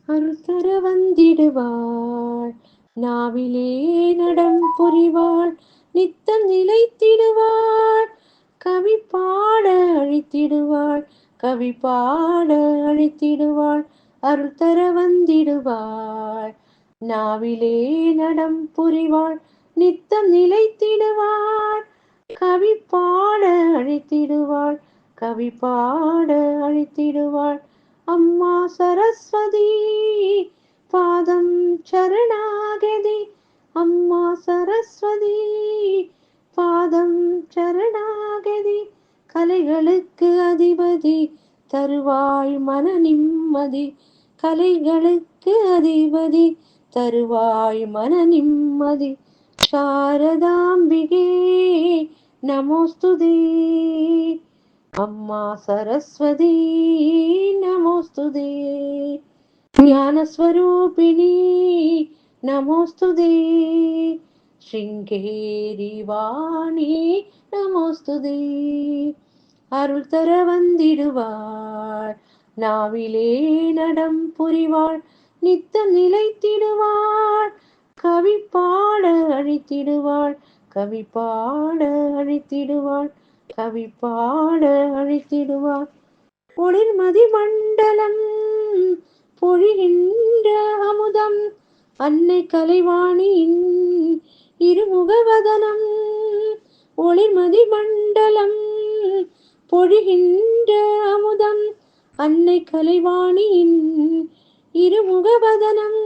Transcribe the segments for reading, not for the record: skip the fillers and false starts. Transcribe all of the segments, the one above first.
அருள் தர வந்திடுவாள், நாவிலே நடம் புரிவாள், நித்தம் நிலைத்திடுவாள், கவி பாட அழித்திடுவாள், கவி பாட அழித்திடுவாள். அருள் தர வந்திடுவாள், நாவிலே நடம் புரிவாள், நித்தம் நிலைத்திடுவாள், கவி பாட அழித்திடுவாள், கவி பாட அழித்திடுவாள். அம்மா சரஸ்வதி பாதம் சரணாகதி, அம்மா சரஸ்வதி பாதம் சரணாகதி. கலைகளுக்கு அதிபதி தருவாய் மன நிம்மதி, கலைகளுக்கு அதிபதி தருவாய் மன நிம்மதி. சாரதாம்பிகே நமோஸ்துதே, அம்மா சரஸ்வதி நமோஸ்துதே, ஞானஸ்வரூபிணி நமோஸ்துதே, ஸ்ருங்கேரி வாணி நமோஸ்துதே. அருள் தர வந்திடுவாள், நாவிலே நடம் புரிவாள், நித்தம் நிலைத்திடுவாள், கவி பாட அழித்திடுவாள், கவி பாட அழித்திடுவாள், கவி பாட அழித்திடுவாள். ஒளிர்மதி மண்டலம் பொழிகின்ற அமுதம், அன்னை கலைவாணியின் இருமுகவதனம். ஒளிர்மதி மண்டலம் பொழிகின்ற அமுதம், அன்னை கலைவாணியின் இருமுகவதனம்.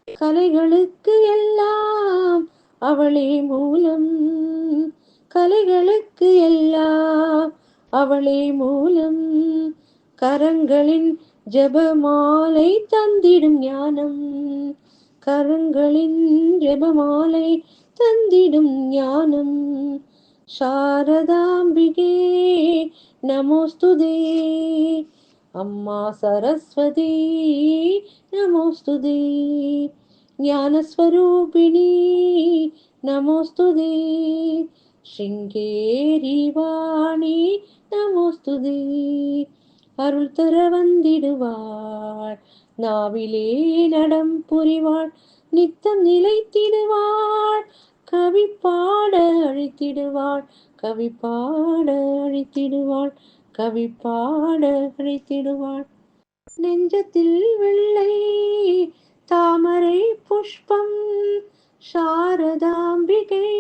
கலைகளுக்கு எல்லாம் அவளே மூலம், கலைகளுக்கு எல்லாம் அவளே மூலம். கரங்களின் ஜெபமாலை தந்திடும் ஞானம், கரங்களின் ஜெபமாலை தந்திடும் ஞானம். சாரதாம்பிகே நமோஸ்துதே, அம்மா சரஸ்வதி நமோஸ்துதே, ஞானஸ்வரூபிணி நமோஸ்துதே, ஸ்ருங்கேரி வாணி நமோஸ்துதே. அருள் தர வந்திடுவாள், நாவிலே நடம் புரிவாள், நித்தம் நிலைத்திடுவாள், கவி பாட அழித்திடுவாள், கவி பாட அழித்திடுவாள், கவி பாட அழித்திடுவாள். நெஞ்சத்தில் வெள்ளை தாமரை புஷ்பம் சாரதாம்பிகை,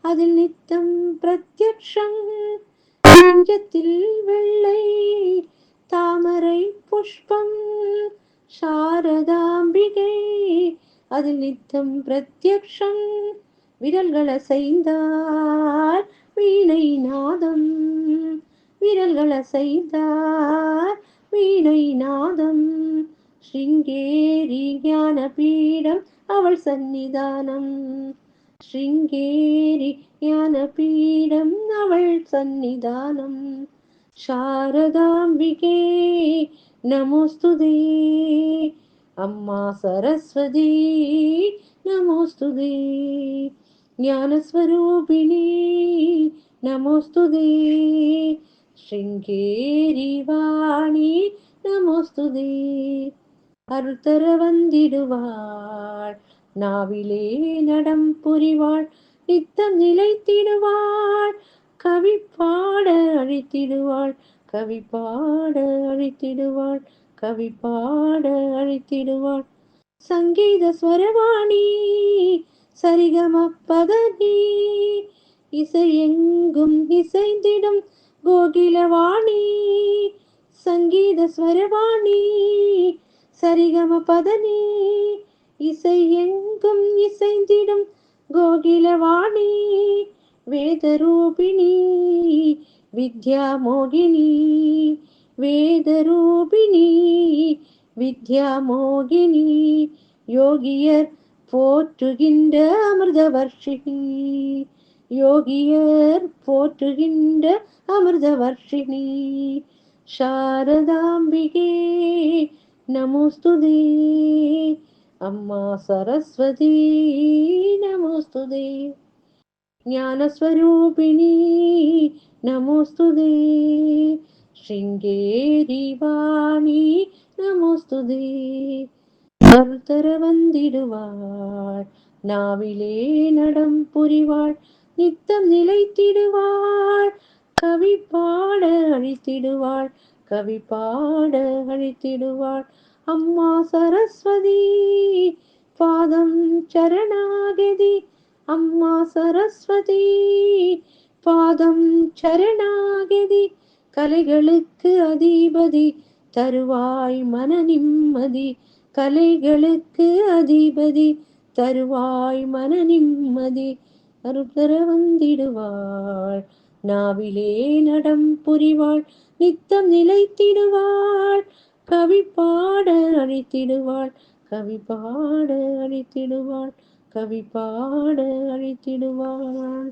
அதில் நித்தம் பிரத்யக்ஷம். நெஞ்சத்தில் வெள்ளை தாமரை புஷ்பம் சாரதாம்பிகை, அதில் நித்தம் பிரத்யக்ஷம். விரல்கள் அசைந்தார் வீணை நாதம், விரல்கள் அசைந்தார் வீணை நாதம். ஸ்ருங்கேரி ஞான பீடம் அவள் சந்நிதானம், ஸ்ருங்கேரி ஞான பீடம் அவள் சந்நிதானம். சாரதாம்பிகே நமோஸ்துதே, அம்மா சரஸ்வதி நமோஸ்துதே, ஞானஸ்வரூபிணி நமோஸ்துதே, ஸ்ருங்கேரி வாணி நமோஸ்துதே. அருள் தர வந்திடுவாள், நாவிலே நடம் புரிவாள், நித்தம் நிலைத்திடுவாள், கவி பாட அழித்திடுவாள், கவி பாட அழித்திடுவாள், கவி பாட அழித்திடுவாள். சங்கீத ஸ்வரவாணி சரிகமப்பதனி, இசையெங்கும் இசைந்திடும் கோகிலவாணி. சங்கீத ஸ்வரவாணி சரிகமபதனி, இசையெங்கும் இசைந்திடும் கோகிலவாணி. வேதரூபிணி வித்யாமோகினி, வேதரூபிணி வித்யாமோகினி, யோகியர் போற்றுகின்ற அமிர்தவர்ஷினி, யோகியர் போற்றுகின்ற அமிர்தவர்ஷினி. சாரதாம்பிகே நமோஸ்துதே, அம்மா சரஸ்வதி நமோஸ்துதே, ஞானஸ்வரூபிணி நமோஸ்துதே, ஸ்ருங்கேரி வாணி நமோஸ்துதே. அருள்தர வந்திடுவாள், நாவிலே நடம் புரிவாள், நித்தம் நிலைத்திடுவாள், கவி பாட அழித்திடுவாள், கவி பாட அழித்திடுவாள். அம்மா சரஸ்வதி பாதம் சரணாகதி, அம்மா சரஸ்வதி பாதம் சரணாகதி. கலைகளுக்கு அதிபதி தருவாய் மன நிம்மதி, கலைகளுக்கு அதிபதி தருவாய் மன நிம்மதி. அருள்தர வந்திடுவாள், நாவிலே நடம் புரிவாள், நித்தம் நிலைத்திடுவாள், கவி பாட அழித்திடுவாள், கவி பாட அழித்திடுவாள், கவி பாட அழித்திடுவாள்.